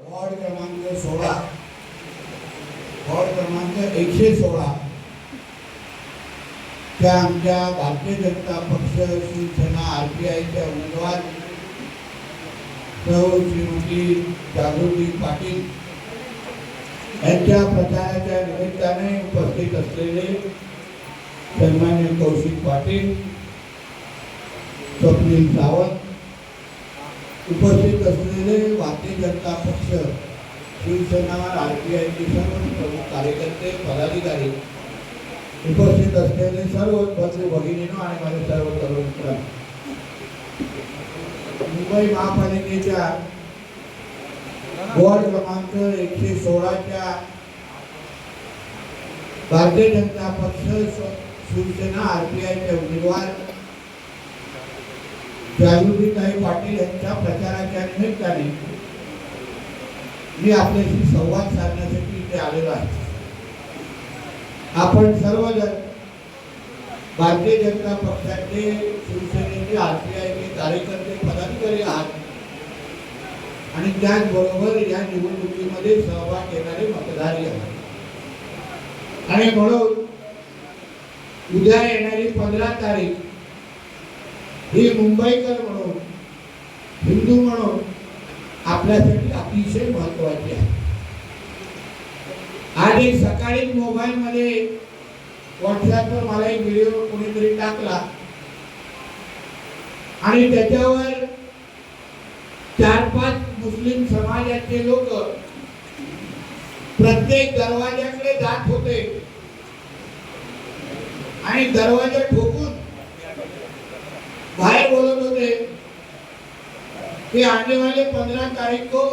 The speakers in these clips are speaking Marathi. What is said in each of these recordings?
वॉर्ड क्रमांक 16 वॉर्ड क्रमांक 116 त्या आमच्या भारतीय जनता पक्ष शिवसेना RPIच्या उमेदवार सौ श्रीमती जागृती पाटील यांच्या प्रचाराच्या निमित्ताने उपस्थित असलेले सन्माननीय कौशिक पाटील, स्वप्नील सावंत, उपस्थित असलेले भारतीय जनता पक्ष शिवसेना RPIचे सर्व प्रमुख कार्यकर्ते पदाधिकारी, उपस्थित असलेले सर्व बंधू भगिनींनो आणि माझे सर्व तरुण मित्र, मुंबई महापालिकेच्या वॉर्ड क्रमांक 116च्या भारतीय जनता पक्ष शिवसेना RPIचे उमेदवार जागृतीताई पाटील यांच्या प्रचाराच्या निमित्ताने मी आपल्याशी संवाद साधण्यासाठी इथे आलेलो आहे. आपण सर्वजण भारतीय जनता पक्षाचे शिवसेनेचे RPIचे कार्यकर्ते पदाधिकारी आहात आणि त्याचबरोबर या निवडणुकीमध्ये सहभाग घेणारे मतदारही आहेत. आणि म्हणून उद्या येणारी 15 तारीख ही मुंबईकर म्हणून, हिंदू म्हणून आपल्यासाठी अतिशय महत्त्वाची आहे. आज एक सकाळी मोबाईल मध्ये व्हॉट्सअपवर मला एक व्हिडिओ कोणीतरी टाकला आणि त्याच्यावर 4-5 मुस्लिम समाजाचे लोक प्रत्येक दरवाजाकडे जात होते आणि दरवाजा ठोकून बाहर बोलत होते कि आने वाले 15 तारीख को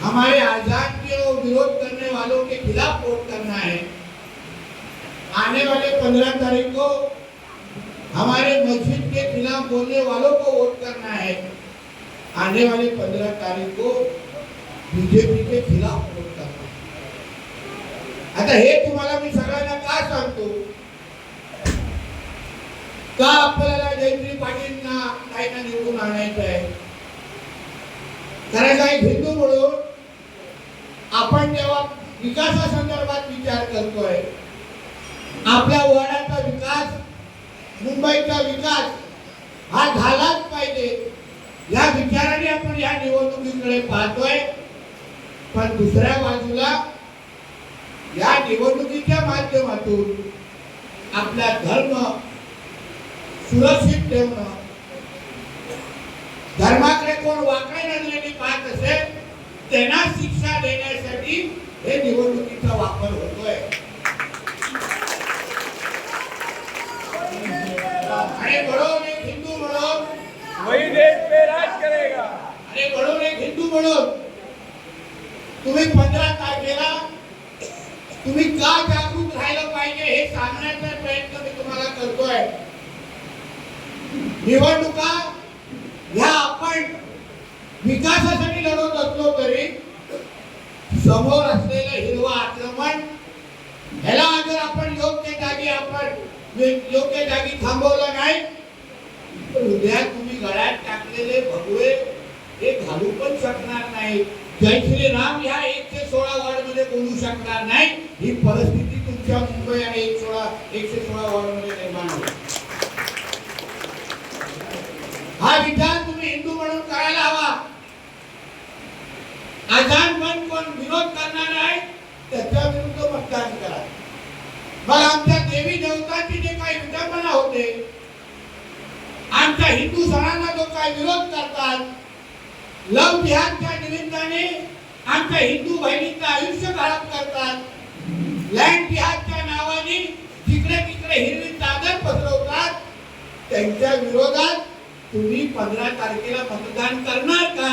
हमारे आजाद के विरोध करने वालों के खिलाफ वोट करना है. आने वाले 15 तारीख को हमारे मस्जिद के खिलाफ बोलने वालों को वोट करना है. आने वाले 15 तारीख को बीजेपी के खिलाफ वोट करना है. आता हे तुम्हाला मी सगळ्यांना का सांगतो, का आपल्याला जयश्री पाटीलना काहींना निवडून आणायचं आहे. कारण काही हिंदू म्हणून आपण जेव्हा विकासासंदर्भात विचार करतोय, आपल्या वॉर्डाचा विकास, मुंबईचा विकास हा झालाच पाहिजे या विचाराने आपण या निवडणुकीकडे पाहतोय. पण दुसऱ्या बाजूला या निवडणुकीच्या माध्यमातून आपला धर्म सुरक्षित ठेवणं, धर्माकडे कोण वाकड्या नजरेने पाहत असेल त्यांना शिक्षा देण्यासाठी हे निवडणुकीचा वापर होतोय. आणि म्हणून एक हिंदू म्हणून वही देश पे राज करेगा. आणि म्हणून एक हिंदू म्हणून तुम्ही 15 तारखेला तुम्ही का जागृत राहिलं पाहिजे हे सांगण्याचा प्रयत्न मी तुम्हाला करतोय. निवडणुका ह्या आपण विकासासाठी लढत असलो तरी समोर असलेलं हिरवं आक्रमण ह्याला जर आपण योग्य जागी थांबवलं नाही तर उद्या तुम्ही गळ्यात टाकलेले भगवे हे घालू पण शकणार नाही. जय श्रीराम ह्या 116 वॉर्ड मध्ये बोलू शकणार नाही. ही परिस्थिती तुमच्या मुंबई आणि 116 वॉर्ड मध्ये निर्माण होईल. हा विचार तुम्ही हिंदू म्हणून करायला हवा. आजान बंद कोण विरोध करणार आहे त्याच्या विरुद्ध मतदान करा. मग आमच्या देवी देवतांची जे काही विडंबना होते, आमच्या हिंदू सणांना जो काही विरोध करतात, लव जिहादच्या निमित्ताने आमच्या हिंदू बहिणींचं आयुष्य खराब करतात, लँड जिहादच्या नावाने जिकडे तिकडे हिरवी चादर पसरवतात, त्यांच्या विरोधात तुम्ही 15 तारखेला मतदान करणार का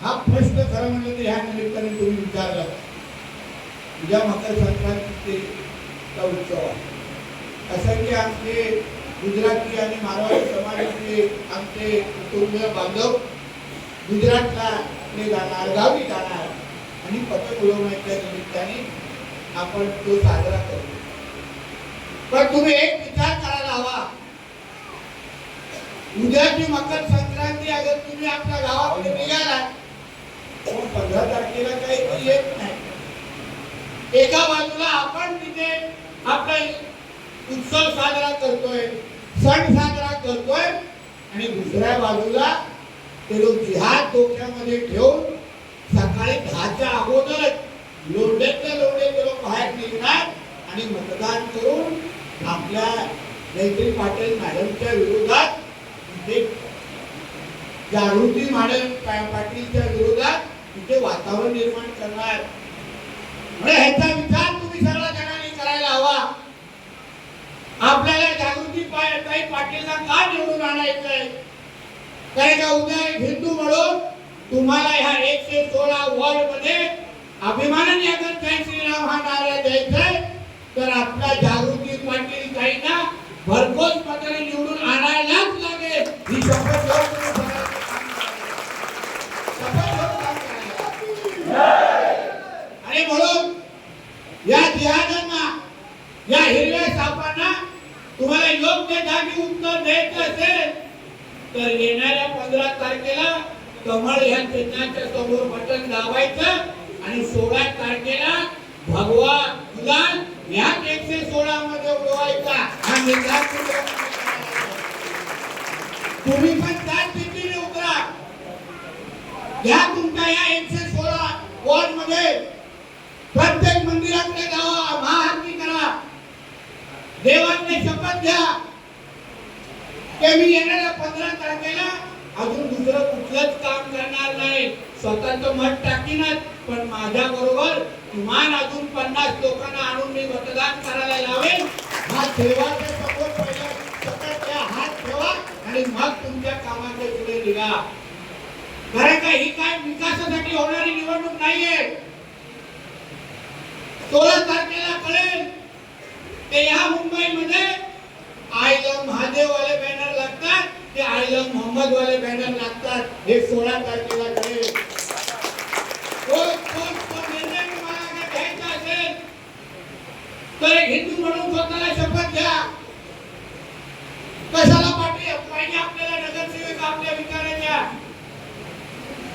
हा प्रश्न खरं म्हणजे तर ह्या निमित्ताने तुम्ही विचारला. उद्या मकर संक्रांतीचा उत्सव आहे. असंख्य आमचे गुजराती आणि मारवाडी समाजाचे आमचे कुटुंबीय बांधव गुजरातला जाणार, गावी जाणार आणि पतंग उडवण्याच्या निमित्ताने आपण तो साजरा करतो. पण तुम्ही एक विचार करायला हवा, उद्याची मकर संक्रांती अगर तुम्ही आपल्या गावाकडे निघालात एका बाजूला आपण तिथे आपला उत्सव साजरा करतोय, सण साजरा करतोय, आणि दुसऱ्या बाजूला ते लोक जिहाद डोक्यामध्ये ठेवून सकाळी 10च्या अगोदरच लोंढेतले लोंढे ते लोक बाहेर निघणार आणि मतदान करून आपल्या जयश्री पाटील मॅडमच्या विरोधात तिथे जागृती पाटीलच्या विरोधात तिथे वातावरण निर्माण करणार. म्हणजे ह्याचा विचार तुम्ही सर्व जणांनी करायला हवा. आपल्याला जागृती पाटीलला का निवडून आणायचंय? कारण का उद्या एक हिंदू म्हणून तुम्हाला ह्या 116 वॉर्ड मध्ये अभिमानाने अगर जय श्रीराम हा नारा द्यायचाय तर आपल्या जागृती पाटील ताईंना भरघोस मताने निवडून आणायलाच लागेल. ही शपथ घेऊन आणि म्हणून या जिहादांना, या हिरव्या सापांना तुम्हाला योग्य जागी उत्तर द्यायचं असेल तर येणाऱ्या 15 तारखेला कमळ या चिन्हाच्या समोर बटन दाबायचं आणि 16 तारखेला भगवा गुलाल या 116 मध्ये उडवायचा. हा निर्धार तुम्ही पण त्याच स्थितीने उतरा. या तुमच्या या 116 वॉर्ड मध्ये प्रत्येक मंदिराकडे जावा, महाआरती करा, देवाने शपथ घ्या की मी येणाऱ्या 15 तारखेला अजून दुसरं कुठलंच काम करणार नाही. स्वतःचं मत टाकीनच, पण माझ्या बरोबर किमान अजून 50 लोकांना आणून मी मतदान करायला लावेन. हा देवाच्या समोर पहिला शपथ घ्या, हात ठेवा आणि मग तुमच्या कामाच्या पुढे निघा. कारण का ही काय विकासासाठी होणारी निवडणूक नाहीये. 16 तारखेला कळेल ते या मुंबईमध्ये आय लव्ह महादेव वाले बॅनर लागतात, ते आय लव्ह मोहम्मद वाले बॅनर लागतात. हे 16 तारखेला कळेल. तो निर्णय तुम्हाला अगर घ्यायचा असेल तर एक हिंदू म्हणून स्वतःला शपथ घ्या. कशाला पाहिजे आपल्याला नगरसेवक आपल्या विचाराच्या?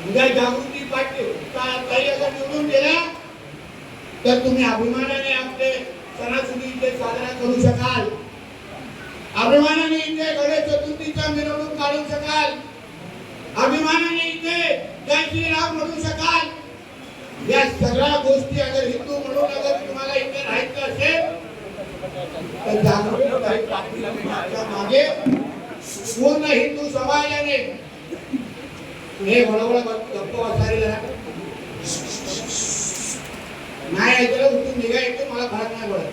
उद्या जागृती पाटील ताई अगर निवडून गेल्या तर तुम्ही अभिमानाने आपले सणासुदी इथे साजरा करू शकाल. अभिमानाने इथे गणेश चतुर्थीचा मिरवणूक काढू शकाल. अभिमानाने इथे जय श्रीराम म्हणू शकाल. या सगळ्या गोष्टी अगर हिंदू म्हणून अगर तुम्हाला इथे राहायचं असेल तर जागृती पाटीलांच्या मागे पूर्ण हिंदू समाजाने हे बरोबर गप्प बसायला जरा नाही ऐकलं उठून निघायचं, मला फरक नाही पडत.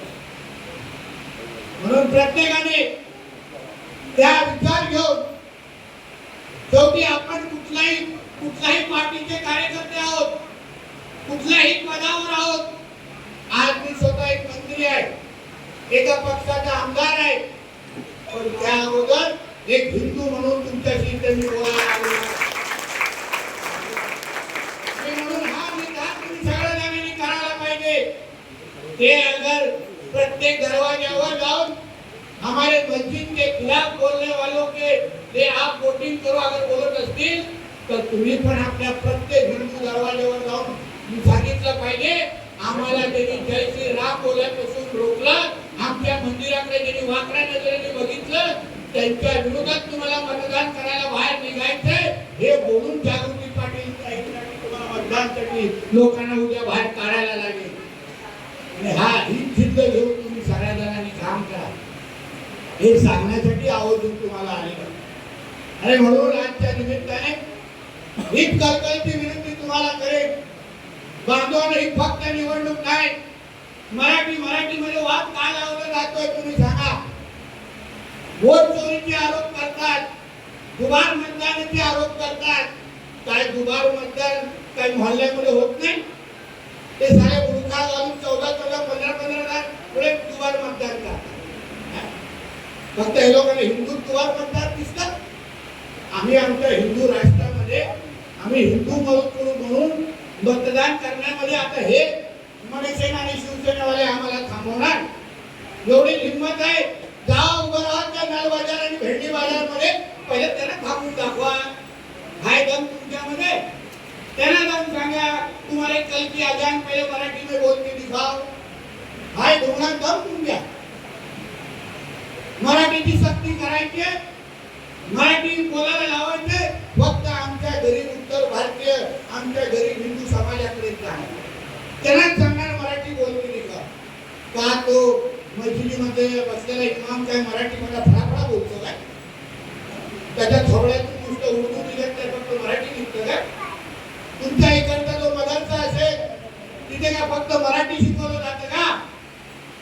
म्हणून प्रत्येकाने त्या विचार घेऊन शेवटी आपण कुठल्याही पार्टीचे कार्यकर्ते आहोत, कुठल्याही पदावर आहोत. आज मी स्वतः एक मंत्री आहे, एका पक्षाचा आमदार आहे, पण त्या अगोदर एक हिंदू म्हणून तुमच्याशी इथे मी बोलायला आलो. म्हणून हा निर्धार तुम्ही सगळ्या जणांनी करायला पाहिजे. ते अगर प्रत्येक दरवाजावर जाऊन हमारे मस्जिद के खिलाफ बोलने वालों के लिए आप वोटिंग करो अगर बोलत असतील तर तुम्ही पण आपल्या प्रत्येक हिंदू दरवाजावर जाऊन सांगितलं पाहिजे आम्हाला त्यांनी जय श्री राम बोलण्यापासून रोखलं, आमच्या मंदिराकडे त्यांनी वाकड्या नजरेने बघितलं, त्यांच्या विरोधात तुम्हाला मतदान करायला बाहेर निघायचंय हे बोलून जागृती पाटील तुम्हाला मतदानासाठी लोकांना उद्या बाहेर काढायला लागेल. ही जिद्द घेऊन तुम्ही सगळ्या जणांनी काम करा हे सांगण्यासाठी आवर्जून तुम्हाला आलेलं. आणि म्हणून आजच्या निमित्ताने ही कळकळीची विनंती तुम्हाला करेन, बांधवांना ही फक्त निवडणूक नाही. मराठीमध्ये वाद का लावला जातोय तुम्ही सांगा. वोट चोरीचे आरोप करतात, दुबार मतदानाचे आरोप करतात. काय दुबार मतदान काही मोहल्ल्यामध्ये होत नाही? ते सारे बुडका घालून 14-14, 15-15 पुढे दुबार मतदान करतात. फक्त हे लोकांना हिंदुत्ववाद मतदार दिसतात. आम्ही आमच्या हिंदू राष्ट्रामध्ये आम्ही हिंदू म्हणून मतदान करण्यामध्ये आता हे मनसेना आणि शिवसेनावाले आम्हाला थांबवणार एवढी हिंमत आहे? जावा उभं राहा त्या लाल बाजार आणि भेंडी बाजारमध्ये, पहिले त्यांना थांबून दाखवा. हाय दम तुमच्यामध्ये, त्यांना जाऊन सांगा तुम्हाला कल की अजान पहिले मराठी में बोल के दिखाओ. हाय धोरणात दम घ्या. मराठीची सक्ती करायची, मराठी बोलायला लावायचे. फक्त आमच्या गरीब उत्तर भारतीय, आमच्या गरीब हिंदू समाजाकडे आहे. त्यांनाच सांगणार मराठी बोलते का तो मस्जिदीमध्ये बसलेला इमाम काय मराठीमध्ये फळाफळा बोलतो काय? त्याच्या थोड्यातून नुसतं उर्दू दिलं तर फक्त मराठी निघतं काय? तुमच्या इकडचा जो मदरसा असेल तिथे का फक्त मराठी शिकवलं जातं का?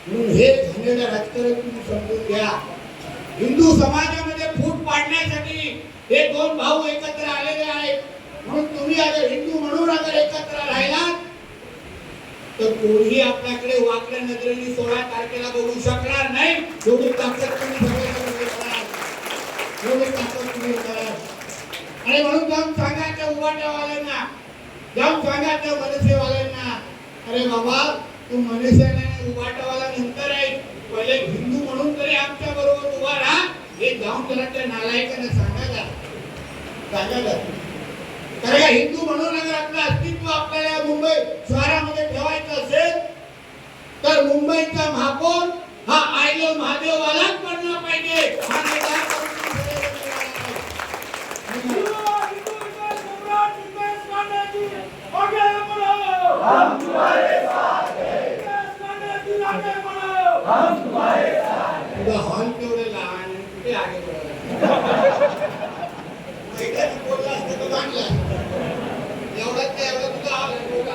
म्हणून हे झालेलं राजकारण तुम्ही समजून घ्या. हिंदू समाजामध्ये फूट पाडण्यासाठी हे दोन भाऊ एकत्र आलेले आहेत. म्हणून तुम्ही अगर हिंदू म्हणून अगर एकत्र राहिलात तर कोणी आपल्याकडे वाकड्या नजरेने 16 तारखेला बघू शकणार नाही. एवढी ताकद तुम्ही सगळे करा, एवढी ताकद तुम्ही करा. आणि म्हणून जाऊन सांगा त्या उभाट्यावाल्यांना, जाऊन सांगा त्या मनसेवाल्यांना, अरे बाबा तू मनसे नाही उभाट्यावाला नंतर आहे, पहिले हिंदू म्हणून तरी आमच्या बरोबर उभा राहा. हे जाऊन त्याला त्या नालायकांना सांगा. कारण का हिंदू म्हणून अगर आपलं अस्तित्व आपल्याला मुंबई शहरामध्ये ठेवायचं असेल तर मुंबईचा महापौर हा आयलो महादेववालाच बनला पाहिजे. हा निर्धार करून तुझा हॉल तेवढे लहान आहे, कुठे आगे बोलायला बोलला असतं तर बांधला एवढंच ते एवढं तुझा हॉल आहे, एवढं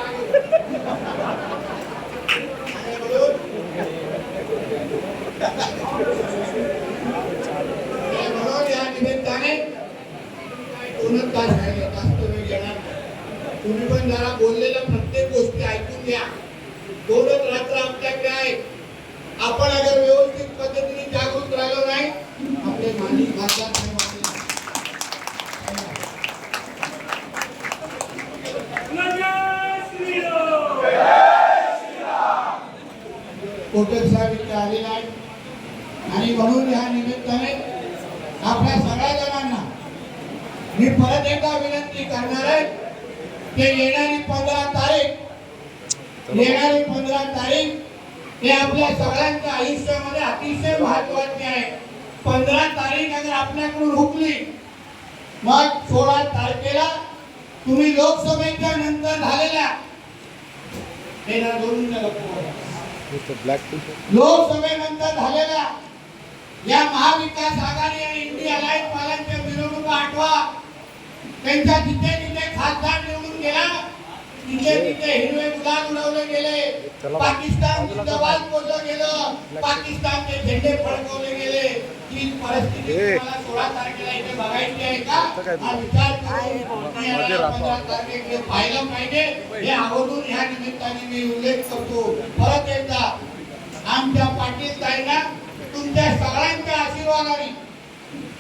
आगे म्हणून या निमित्ताने 2 तास राहिले, जास्त वेळ घेणार नाही. तुम्ही पण जरा बोललेल्या प्रत्येक गोष्टी ऐकून घ्या. 2च रात्र आपल्याकडे आहे. आपण अगर व्यवस्थित पद्धतीने जागृत राहिलो नाही आपले मानवी खासदार नाही वाटले. कोटक साहेब इथे आलेला आहे आणि म्हणून या निमित्ताने आपल्या सगळ्या जणांना मी परत एकदा विनंती करणार आहे की येणारी 15 तारीख हे आपल्या सगळ्यांच्या आयुष्यामध्ये अतिशय महत्त्वाची आहे. 15 तारीख अगर आपल्याकडून हुकली मग 16 तारखेला तुम्ही लोकसभेच्या नंतर झालेल्या लोकसभेनंतर झालेल्या या महाविकास आघाडी आणि इंडिया अलायन्स वाल्यांच्या मिरवणुका आठवा. त्यांच्या तिथे तिथे खासदार निवडून गेला, तिथे तिथे हिरवे गुलाल उडवले गेले, पाकिस्तान जिंदाबाद बोललं गेलं, पाकिस्तानचे झेंडे फडकवले गेले. ही परिस्थिती तुम्हाला 16 तारखेला इथे बघायची आहे का? हा विचार करून 15 तारखेकडे पाहिलं पाहिजे. हे आवर्जून ह्या निमित्ताने मी उल्लेख करतो. परत एकदा आमच्या पाटील ताईंना तुमच्या सगळ्यांच्या आशीर्वादाने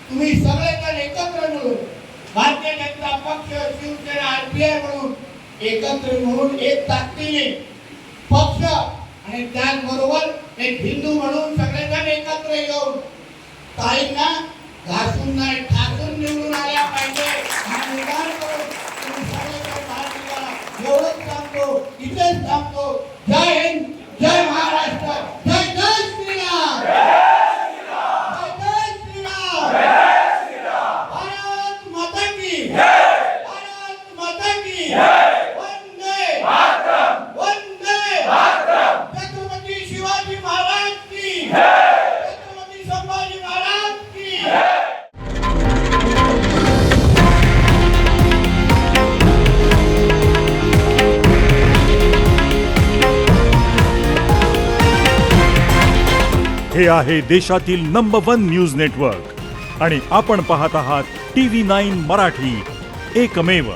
तुम्ही सगळेजण एकत्र मिळून भारतीय जनता पक्ष, शिवसेना, आरपीआय म्हणून एकत्र मिळून एक ताकदीने पक्ष आणि त्याचबरोबर एक हिंदू म्हणून सगळेजण एकत्र येऊन ताईंना घासून नाही ठासून निवडून आल्या पाहिजे. हा निर्धार करून तुम्ही सगळेजण भारतीय एवढंच सांगतो, इथेच थांबतो. जय हिंद, जय महाराष्ट्र, जय जय श्रीराम, जय श्रीराम, भारत माता की, भारत माता की, वंदे मातरम, वंदे मातरम. छत्रपती शिवाजी महाराज की, छत्रपती संभाजी महाराज की. हे आहे देशातील नंबर 1 न्यूज नेटवर्क आणि आपण पाहत आहात TV9 मराठी, एकमेव.